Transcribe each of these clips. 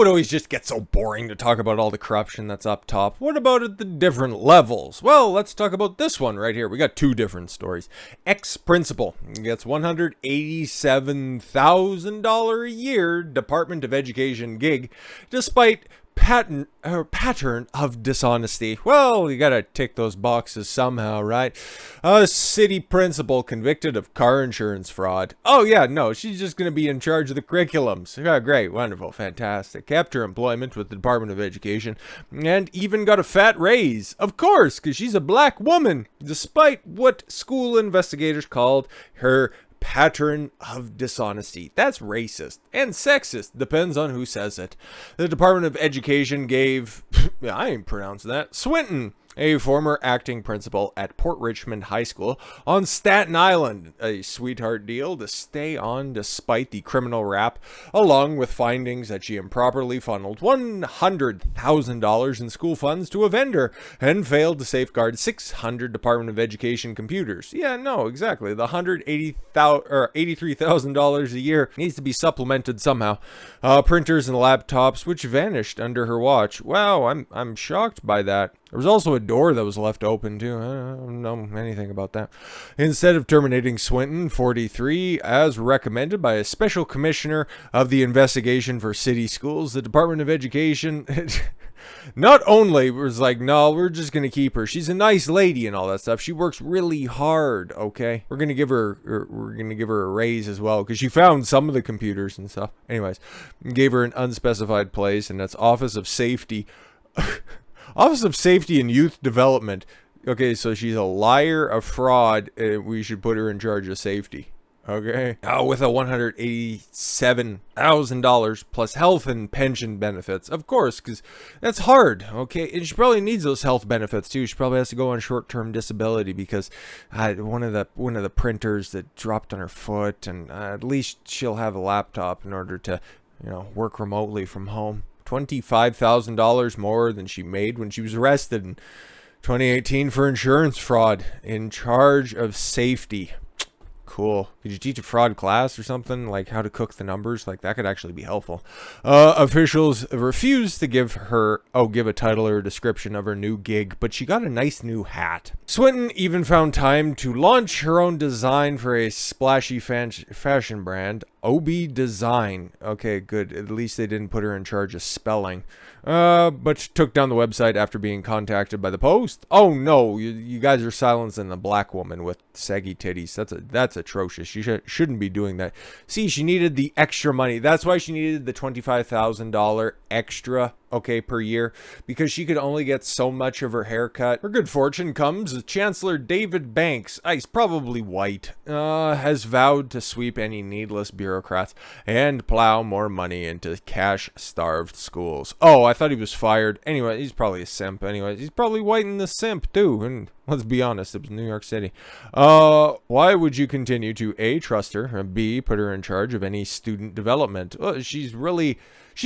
it always just gets so boring to talk about all the corruption that's up top. What about at the different levels? Well, let's talk about this one right here. We got two different stories. Ex-principal gets $187,000 a year Department of Education gig, despite pattern of dishonesty. Well, you gotta tick those boxes somehow, right? A city principal convicted of car insurance fraud. Oh yeah, no, she's just gonna be in charge of the curriculums. Yeah, great, wonderful, fantastic. Kept her employment with the Department of Education and even got a fat raise. Of course, because she's a black woman, despite what school investigators called her pattern of dishonesty. That's racist and sexist, depends on who says it. The Department of Education gave, I ain't pronouncing that, Swinton, a former acting principal at Port Richmond High School on Staten Island, a sweetheart deal to stay on despite the criminal rap, along with findings that she improperly funneled $100,000 in school funds to a vendor and failed to safeguard 600 Department of Education computers. Yeah, no, exactly. The $83,000 a year needs to be supplemented somehow. Printers and laptops, which vanished under her watch. Wow, I'm shocked by that. There was also a door that was left open, too. I don't know anything about that. Instead of terminating Swinton, 43, as recommended by a special commissioner of the investigation for city schools, the Department of Education not only was like, no, we're just going to keep her. She's a nice lady and all that stuff. She works really hard, okay? We're going to give her a raise as well because she found some of the computers and stuff. Anyways, gave her an unspecified place, and that's Office of Safety. Office of Safety and Youth Development. Okay, so she's a liar, a fraud. We should put her in charge of safety. Okay. With a $187,000 plus health and pension benefits. Of course, because that's hard. Okay. And she probably needs those health benefits too. She probably has to go on short-term disability because one of the printers that dropped on her foot, and at least she'll have a laptop in order to, work remotely from home. $25,000 more than she made when she was arrested in 2018 for insurance fraud. In charge of safety. Cool. Could you teach a fraud class or something? Like how to cook the numbers? Like that could actually be helpful. Officials refused to give a title or a description of her new gig, but she got a nice new hat. Swinton even found time to launch her own design for a splashy fashion brand, OB Design. Okay, good. At least they didn't put her in charge of spelling. But she took down the website after being contacted by the Post. Oh no, you guys are silencing a black woman with saggy titties. That's atrocious. She shouldn't be doing that. See, she needed the extra money. That's why she needed the $25,000 extra, okay, per year, because she could only get so much of her haircut. Her good fortune comes as Chancellor David Banks, he's probably white, has vowed to sweep any needless bureaucrats and plow more money into cash-starved schools. Oh, I thought he was fired. Anyway, he's probably a simp. Anyway, he's probably white in the simp too, and let's be honest, it was New York City. Why would you continue to A, trust her, and B, put her in charge of any student development? Well, she's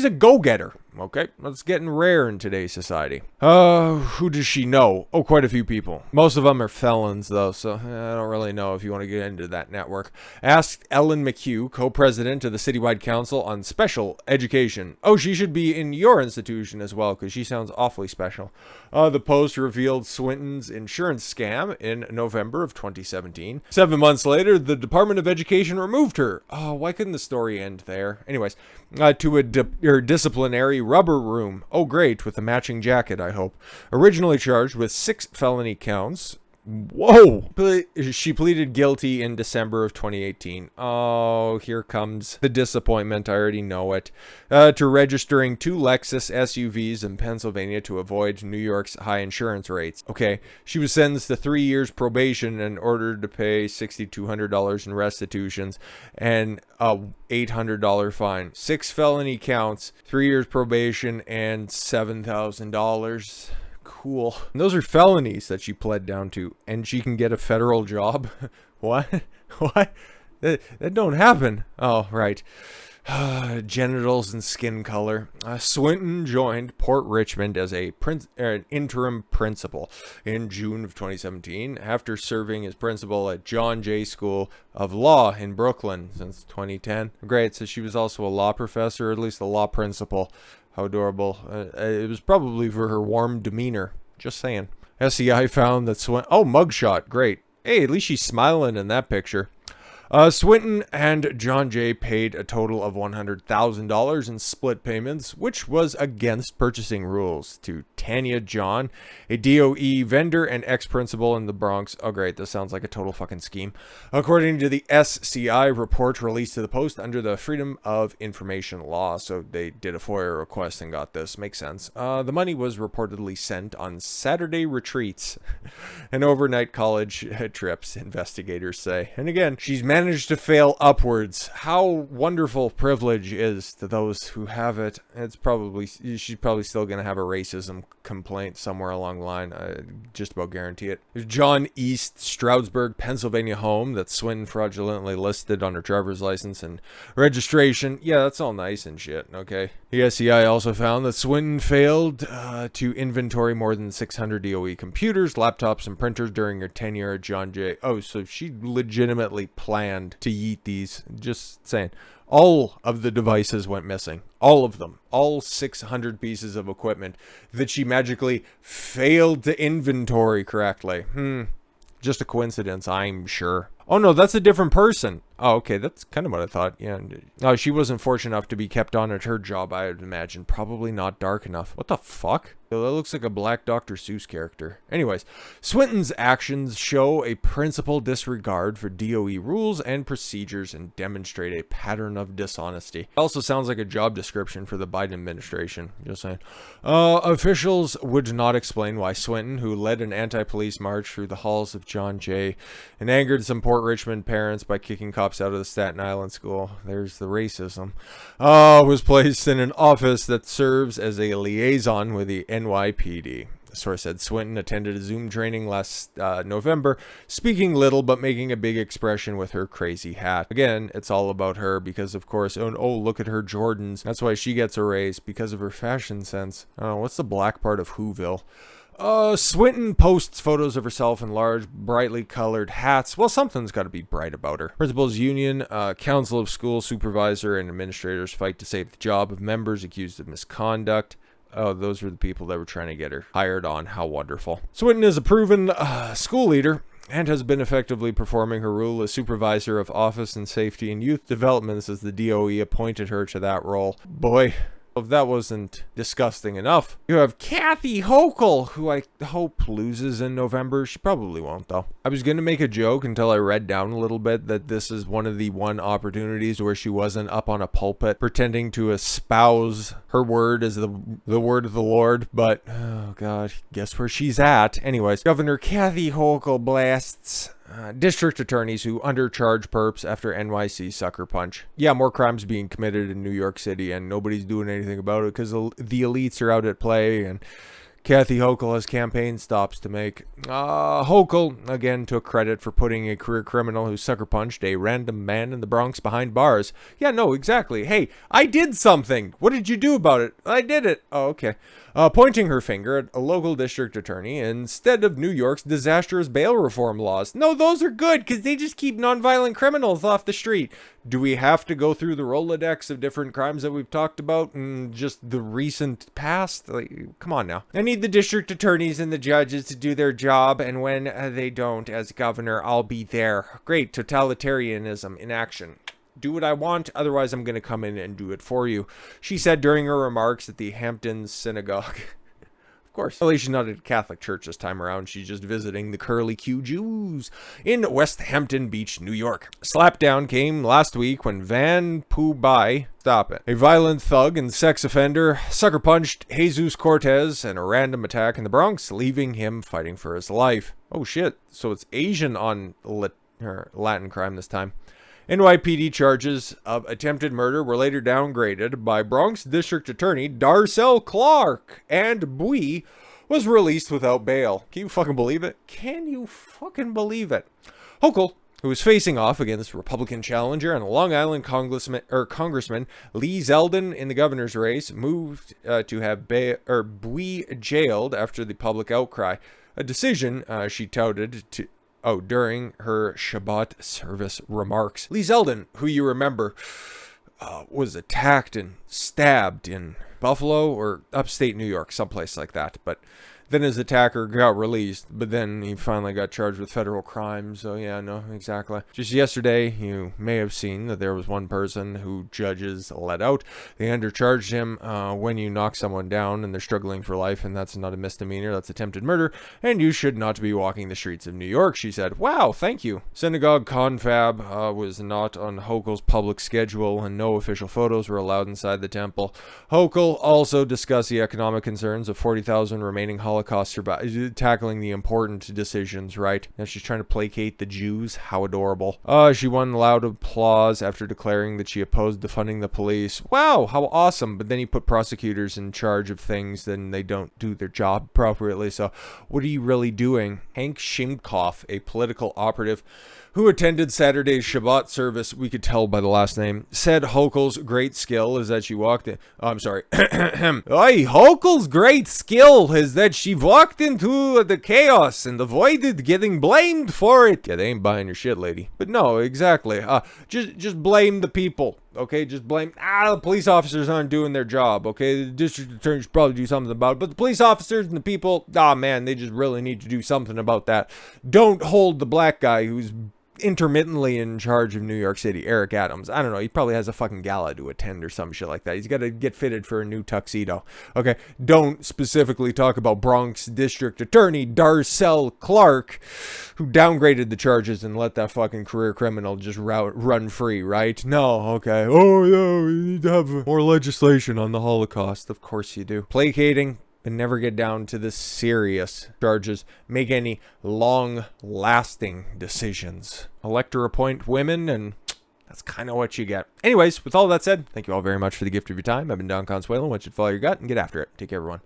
a go-getter, okay? That's getting rare in today's society. Who does she know? Oh, quite a few people. Most of them are felons, though, so I don't really know if you want to get into that network. Asked Ellen McHugh, co-president of the Citywide Council on Special Education. Oh, she should be in your institution as well, because she sounds awfully special. The Post revealed Swinton's insurance scam in November of 2017. 7 months later, the Department of Education removed her. Oh, why couldn't the story end there? Anyways, to a disciplinary rubber room. Oh, great, with a matching jacket, I hope. Originally charged with 6 felony counts. Whoa! She pleaded guilty in December of 2018. Oh, here comes the disappointment. I already know it. To registering 2 Lexus SUVs in Pennsylvania to avoid New York's high insurance rates. Okay, she was sentenced to 3 years probation and ordered to pay $6,200 in restitutions and a $800 fine. 6 felony counts, 3 years probation, and $7,000. Cool. And those are felonies that she pled down to, and she can get a federal job. What? What? That don't happen. Oh, right. genitals and skin color. Swinton joined Port Richmond as an interim principal in June of 2017 after serving as principal at John Jay School of Law in Brooklyn since 2010. Great, so she was also a law professor, or at least a law principal. How adorable. It was probably for her warm demeanor. Just saying. SEI found that Oh, mugshot. Great. Hey, at least she's smiling in that picture. Swinton and John Jay paid a total of $100,000 in split payments, which was against purchasing rules, to Tanya John, a DoE vendor and ex-principal in the Bronx. Oh, great. This sounds like a total fucking scheme. According to the SCI report released to the Post under the Freedom of Information law. So they did a FOIA request and got this. Makes sense. The money was reportedly sent on Saturday retreats and overnight college trips, investigators say. And again, she's managed to fail upwards. How wonderful privilege is to those who have it. She's probably still going to have a racism complaint somewhere along the line. I just about guarantee it. John East Stroudsburg, Pennsylvania home that Swinton fraudulently listed on her driver's license and registration. Yeah, that's all nice and shit, okay? The SEI also found that Swinton failed to inventory more than 600 DOE computers, laptops, and printers during her tenure at John Jay. Oh, so she legitimately planned to yeet these. Just saying. All of the devices went missing. All of them. All 600 pieces of equipment that she magically failed to inventory correctly. Just a coincidence, I'm sure. Oh no, that's a different person. Oh, okay, that's kind of what I thought. Yeah. No, she wasn't fortunate enough to be kept on at her job, I would imagine. Probably not dark enough. What the fuck? That looks like a black Dr. Seuss character. Anyways, Swinton's actions show a principled disregard for DOE rules and procedures and demonstrate a pattern of dishonesty. Also sounds like a job description for the Biden administration. Just saying. Officials would not explain why Swinton, who led an anti-police march through the halls of John Jay and angered some Port Richmond parents by kicking cops out of the Staten Island school. There's the racism. Was placed in an office that serves as a liaison with the NYPD. The source said Swinton attended a Zoom training last November, speaking little but making a big expression with her crazy hat. Again, it's all about her because, of course, oh, look at her Jordans. That's why she gets a raise, because of her fashion sense. Oh, what's the black part of Whoville? Swinton posts photos of herself in large, brightly colored hats. Well, something's got to be bright about her. Principals Union, Council of School Supervisor, and Administrators fight to save the job of members accused of misconduct. Oh, those were the people that were trying to get her hired on. How wonderful. Swinton is a proven school leader and has been effectively performing her role as Supervisor of Office and Safety and Youth Development since the DOE appointed her to that role. Boy, if that wasn't disgusting enough, you have Kathy Hochul, who I hope loses in November. She probably won't, though. I was going to make a joke until I read down a little bit that this is one of the opportunities where she wasn't up on a pulpit pretending to espouse her word as the word of the Lord. But, oh God, guess where she's at. Anyways, Governor Kathy Hochul blasts district attorneys who undercharge perps after NYC sucker punch. Yeah, more crimes being committed in New York City and nobody's doing anything about it because the elites are out at play and Kathy Hochul has campaign stops to make. Hochul, again, took credit for putting a career criminal who sucker punched a random man in the Bronx behind bars. Yeah, no, exactly. Hey, I did something. What did you do about it? I did it. Oh, okay. Pointing her finger at a local district attorney instead of New York's disastrous bail reform laws. No, those are good because they just keep nonviolent criminals off the street. Do we have to go through the Rolodex of different crimes that we've talked about in just the recent past? Like, come on now. I need the district attorneys and the judges to do their job, and when they don't, as governor, I'll be there. Great, totalitarianism in action. Do what I want, otherwise I'm going to come in and do it for you, she said during her remarks at the Hampton Synagogue. Of course. Well, she's not at a Catholic church this time around. She's just visiting the Curly Q Jews in West Hampton Beach, New York. Slapdown came last week when Phu Bui, stop it, a violent thug and sex offender, sucker punched Jesus Cortez in a random attack in the Bronx, leaving him fighting for his life. Oh shit, so it's Asian on Latin crime this time. NYPD charges of attempted murder were later downgraded by Bronx District Attorney Darcel Clark, and Bui was released without bail. Can you fucking believe it? Can you fucking believe it? Hochul who was facing off against Republican challenger and Long Island Congressman Lee Zeldin in the governor's race, moved to have Bui jailed after the public outcry. A decision she touted during her Shabbat service remarks. Lee Zeldin, who you remember, was attacked and stabbed in Buffalo or upstate New York, someplace like that. But then his attacker got released, but then he finally got charged with federal crimes. So yeah, no, exactly. Just yesterday, you may have seen that there was one person who judges let out. They undercharged him when you knock someone down and they're struggling for life, and that's not a misdemeanor, that's attempted murder, and you should not be walking the streets of New York, she said. Wow, thank you. Synagogue confab was not on Hochul's public schedule, and no official photos were allowed inside the temple. Hochul also discussed the economic concerns of 40,000 remaining Holocaust survivors, tackling the important decisions, right? Now she's trying to placate the Jews. How adorable. She won loud applause after declaring that she opposed defunding the police. Wow, how awesome. But then you put prosecutors in charge of things, then they don't do their job appropriately. So what are you really doing? Hank Shimkoff, a political operative who attended Saturday's Shabbat service, we could tell by the last name, said Hochul's great skill is that she walked in. Oh, I'm sorry. Hochul's great skill is that she walked into the chaos and avoided getting blamed for it. Yeah, they ain't buying your shit, lady. But no, exactly. Just blame the people. Okay, just blame, the police officers aren't doing their job, okay? The district attorney should probably do something about it, but the police officers and the people, man, they just really need to do something about that. Don't hold the black guy who's intermittently in charge of New York City, Eric Adams. I don't know, he probably has a fucking gala to attend or some shit like that. He's got to get fitted for a new tuxedo. Okay, don't specifically talk about Bronx District Attorney Darcel Clark, who downgraded the charges and let that fucking career criminal just run free, right? No, okay. Oh, yeah, we need to have more legislation on the Holocaust. Of course you do. Placating, but never get down to the serious charges. Make any long-lasting decisions. Elect or appoint women, and that's kind of what you get. Anyways, with all that said, thank you all very much for the gift of your time. I've been Don Consuelo. I want you to follow your gut and get after it. Take care, everyone.